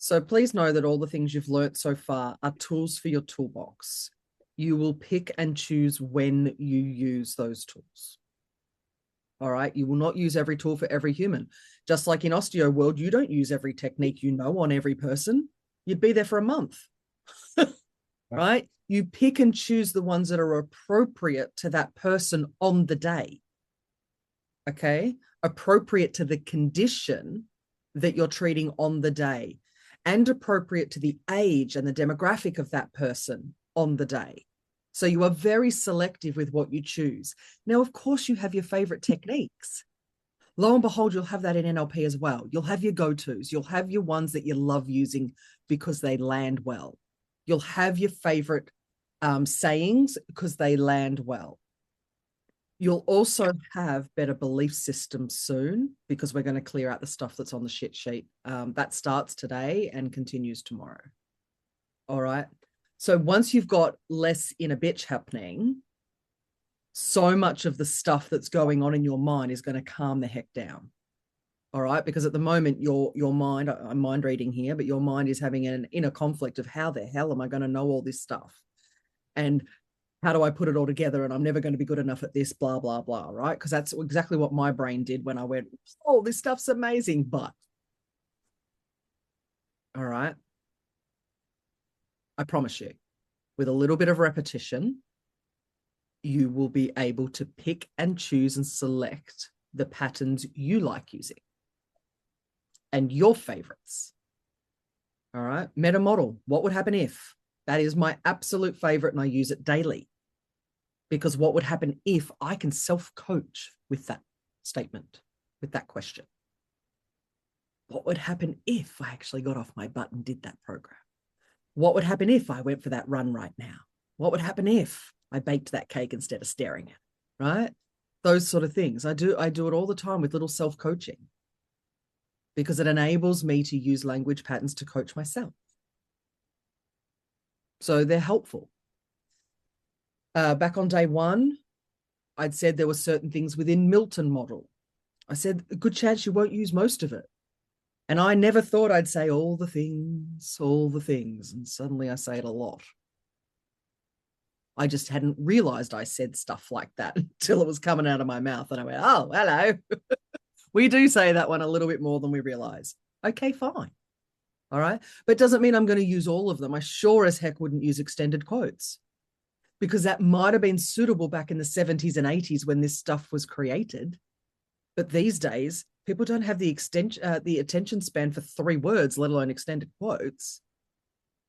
So please know that all the things you've learnt so far are tools for your toolbox. You will pick and choose when you use those tools. All right. You will not use every tool for every human. Just like in osteo world, you don't use every technique you know on every person. You'd be there for a month. Right? You pick and choose the ones that are appropriate to that person on the day. Okay? Appropriate to the condition that you're treating on the day, and appropriate to the age and the demographic of that person on the day. So you are very selective with what you choose. Now, of course, you have your favorite techniques. Lo and behold, you'll have that in NLP as well. You'll have your go-tos. You'll have your ones that you love using because they land well. You'll have your favorite sayings because they land well. You'll also have better belief systems soon, because we're going to clear out the stuff that's on the shit sheet. That starts today and continues tomorrow. All right. So once you've got less inner bitch happening, so much of the stuff that's going on in your mind is going to calm the heck down. All right. Because at the moment, your mind, I'm mind reading here, but your mind is having an inner conflict of how the hell am I going to know all this stuff? And how do I put it all together? And I'm never going to be good enough at this, blah, blah, blah, right? Because that's exactly what my brain did when I went, oh, this stuff's amazing, but. All right. I promise you, with a little bit of repetition, you will be able to pick and choose and select the patterns you like using and your favorites. All right. Meta model. What would happen if? That is my absolute favorite, and I use it daily. Because what would happen if I can self-coach with that statement, with that question? What would happen if I actually got off my butt and did that program? What would happen if I went for that run right now? What would happen if I baked that cake instead of staring at it, right? Those sort of things. I do it all the time with little self-coaching, because it enables me to use language patterns to coach myself. So they're helpful. Back on day one, I'd said there were certain things within Milton model. I said, a good chance you won't use most of it. And I never thought I'd say all the things. And suddenly I say it a lot. I just hadn't realized I said stuff like that until it was coming out of my mouth. And I went, oh, hello. We do say that one a little bit more than we realize. Okay, fine. All right. But it doesn't mean I'm going to use all of them. I sure as heck wouldn't use extended quotes, because that might have been suitable back in the 70s and 80s when this stuff was created. But these days, people don't have the attention span for 3 words, let alone extended quotes,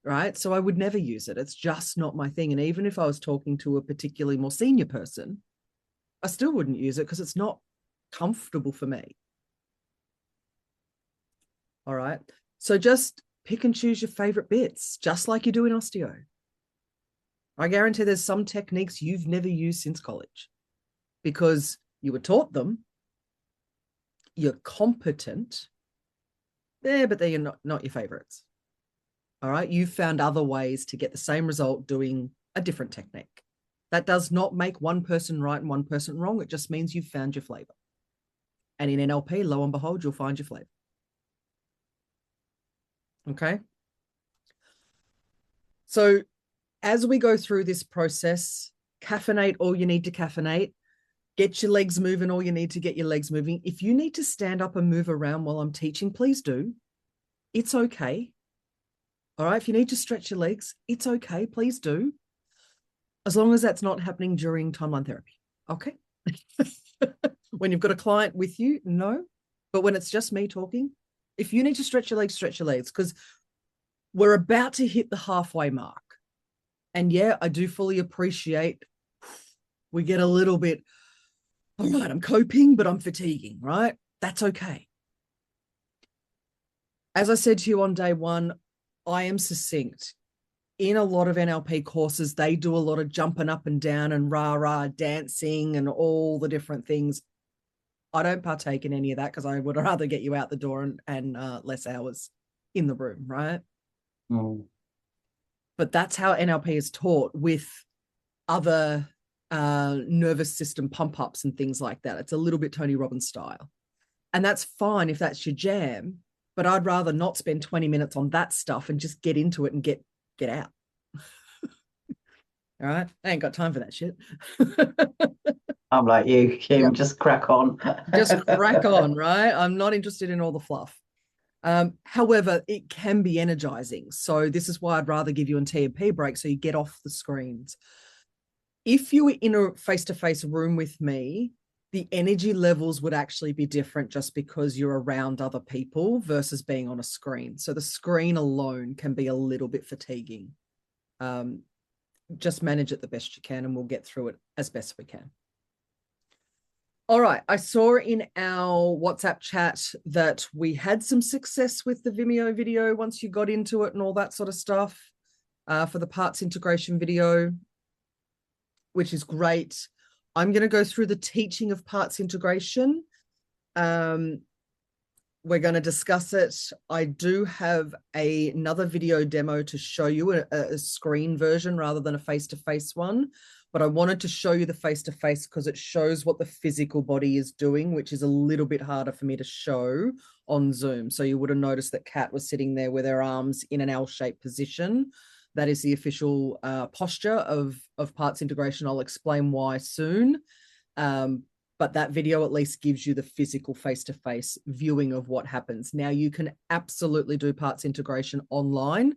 right? So I would never use it. It's just not my thing. And even if I was talking to a particularly more senior person, I still wouldn't use it because it's not comfortable for me. All right. So just pick and choose your favorite bits, just like you do in osteo. I guarantee there's some techniques you've never used since college because you were taught them, you're competent, but they're not your favorites. All right. You've found other ways to get the same result doing a different technique. That does not make one person right and one person wrong. It just means you've found your flavor. And in NLP, lo and behold, you'll find your flavor. Okay. So as we go through this process, caffeinate all you need to caffeinate, get your legs moving all you need to get your legs moving. If you need to stand up and move around while I'm teaching, please do. It's okay. All right. If you need to stretch your legs, it's okay. Please do. As long as that's not happening during timeline therapy. Okay. When you've got a client with you, no. But when it's just me talking, if you need to stretch your legs, because we're about to hit the halfway mark. And yeah, I do fully appreciate we get a little bit, all right, I'm coping, but I'm fatiguing, right? That's okay. As I said to you on day one, I am succinct. In a lot of NLP courses, they do a lot of jumping up and down and rah-rah dancing and all the different things. I don't partake in any of that because I would rather get you out the door and less hours in the room, right? Oh. But that's how NLP is taught with other nervous system pump-ups and things like that. It's a little bit Tony Robbins style. And that's fine if that's your jam, but I'd rather not spend 20 minutes on that stuff and just get into it and get out. All right. I ain't got time for that shit. I'm like you, Kim, Yep. just crack on. Just crack on, right? I'm not interested in all the fluff. However, it can be energizing. So this is why I'd rather give you a T&P break so you get off the screens. If you were in a face-to-face room with me, the energy levels would actually be different just because you're around other people versus being on a screen. So the screen alone can be a little bit fatiguing. Just manage it the best you can and we'll get through it as best we can. All right. I saw in our WhatsApp chat that we had some success with the Vimeo video once you got into it and all that sort of stuff for the parts integration video, which is great. I'm going to go through the teaching of parts integration. We're going to discuss it. I do have another video demo to show you a screen version rather than a face-to-face one. But I wanted to show you the face-to-face because it shows what the physical body is doing, which is a little bit harder for me to show on Zoom. So you would have noticed that Kat was sitting there with her arms in an L-shaped position. That is the official posture of parts integration. I'll explain why soon. But that video at least gives you the physical face-to-face viewing of what happens. Now, you can absolutely do parts integration online.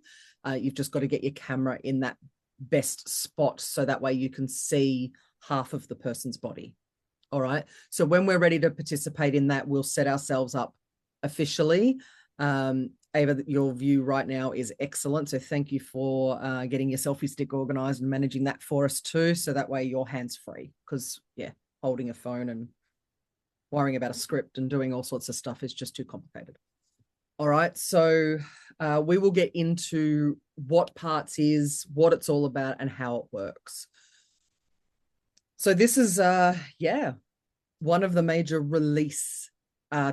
You've just got to get your camera in that best spot so that way you can see half of the person's body. All right. So when we're ready to participate in that, we'll set ourselves up officially. Ava, your view right now is excellent. So thank you for getting your selfie stick organized and managing that for us too. So that way you're hands-free because, yeah, holding a phone and worrying about a script and doing all sorts of stuff is just too complicated. All right, so we will get into what parts is, what it's all about, and how it works. So this is, one of the major release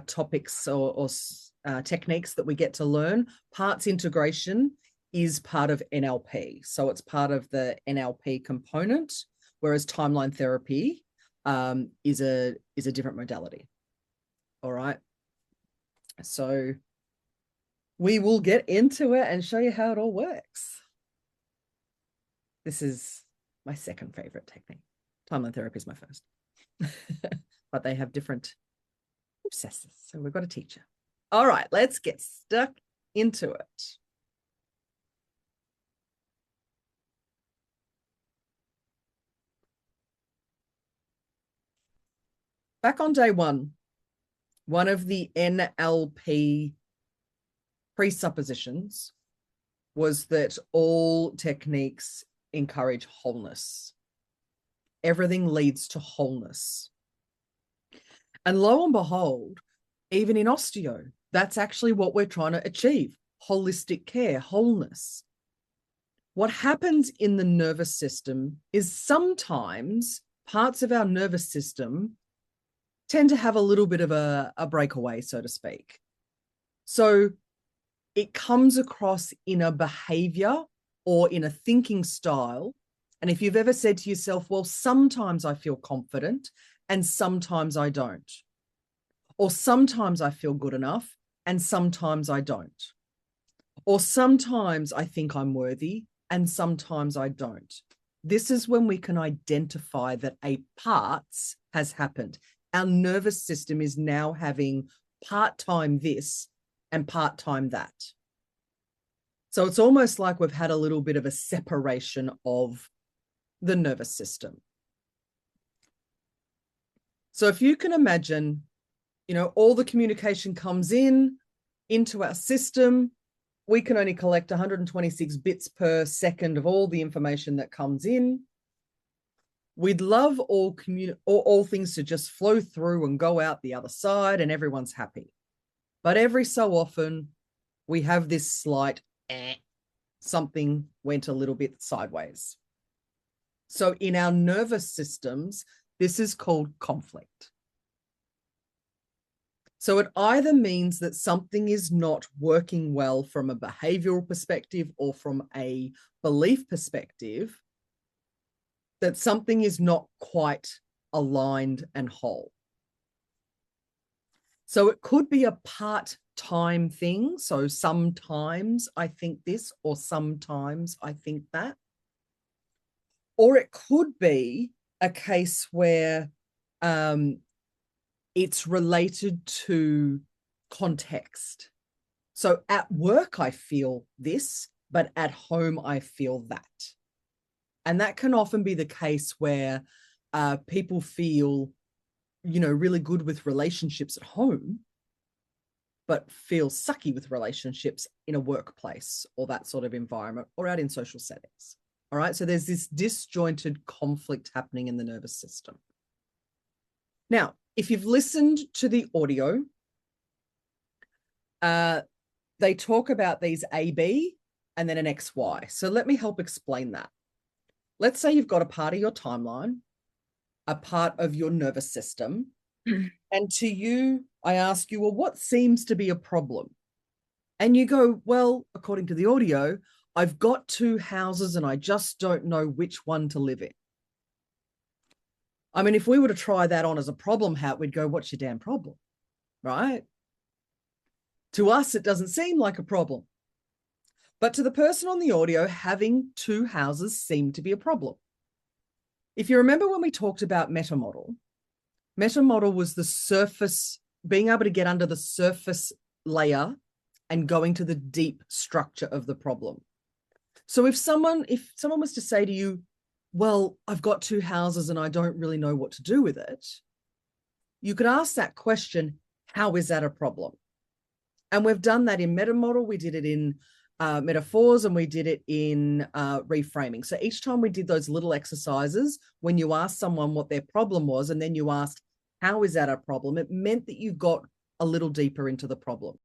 topics or techniques that we get to learn. Parts integration is part of NLP. So it's part of the NLP component, whereas timeline therapy is a different modality. All right, so we will get into it and show you how it all works. This is my second favorite technique. Timeline therapy is my first. But they have different processes. So we've got a teacher. All right, let's get stuck into it. Back on day one of the NLP presuppositions was that all techniques encourage wholeness. Everything leads to wholeness. And lo and behold, even in osteo, that's actually what we're trying to achieve: holistic care, wholeness. What happens in the nervous system is sometimes parts of our nervous system tend to have a little bit of a breakaway, so to speak. So it comes across in a behavior or in a thinking style. And if you've ever said to yourself, well, sometimes I feel confident and sometimes I don't, or sometimes I feel good enough and sometimes I don't, or sometimes I think I'm worthy and sometimes I don't. This is when we can identify that a parts has happened. Our nervous system is now having part-time this and part-time that. So it's almost like we've had a little bit of a separation of the nervous system. So if you can imagine, all the communication comes into our system. We can only collect 126 bits per second of all the information that comes in. We'd love all things to just flow through and go out the other side and everyone's happy. But every so often, we have this slight something went a little bit sideways. So in our nervous systems, this is called conflict. So it either means that something is not working well from a behavioral perspective or from a belief perspective, that something is not quite aligned and whole. So it could be a part time thing. So sometimes I think this, or sometimes I think that. Or it could be a case where it's related to context. So at work, I feel this, but at home, I feel that. And that can often be the case where people feel, really good with relationships at home, but feel sucky with relationships in a workplace or that sort of environment or out in social settings. All right. So there's this disjointed conflict happening in the nervous system. Now, if you've listened to the audio, they talk about these AB and then an XY. So let me help explain that. Let's say you've got a part of your timeline, a part of your nervous system, and to you, I ask you, well, what seems to be a problem? And you go, well, according to the audio, I've got 2 houses and I just don't know which one to live in. I mean, if we were to try that on as a problem hat, we'd go, what's your damn problem? Right? To us, it doesn't seem like a problem. But to the person on the audio, having 2 houses seemed to be a problem. If you remember when we talked about metamodel was the surface, being able to get under the surface layer and going to the deep structure of the problem. So if someone was to say to you, well, I've got 2 houses and I don't really know what to do with it, you could ask that question, how is that a problem? And we've done that in metamodel. We did it in metaphors, and we did it in reframing. So each time we did those little exercises, when you asked someone what their problem was, and then you asked, how is that a problem? It meant that you got a little deeper into the problem.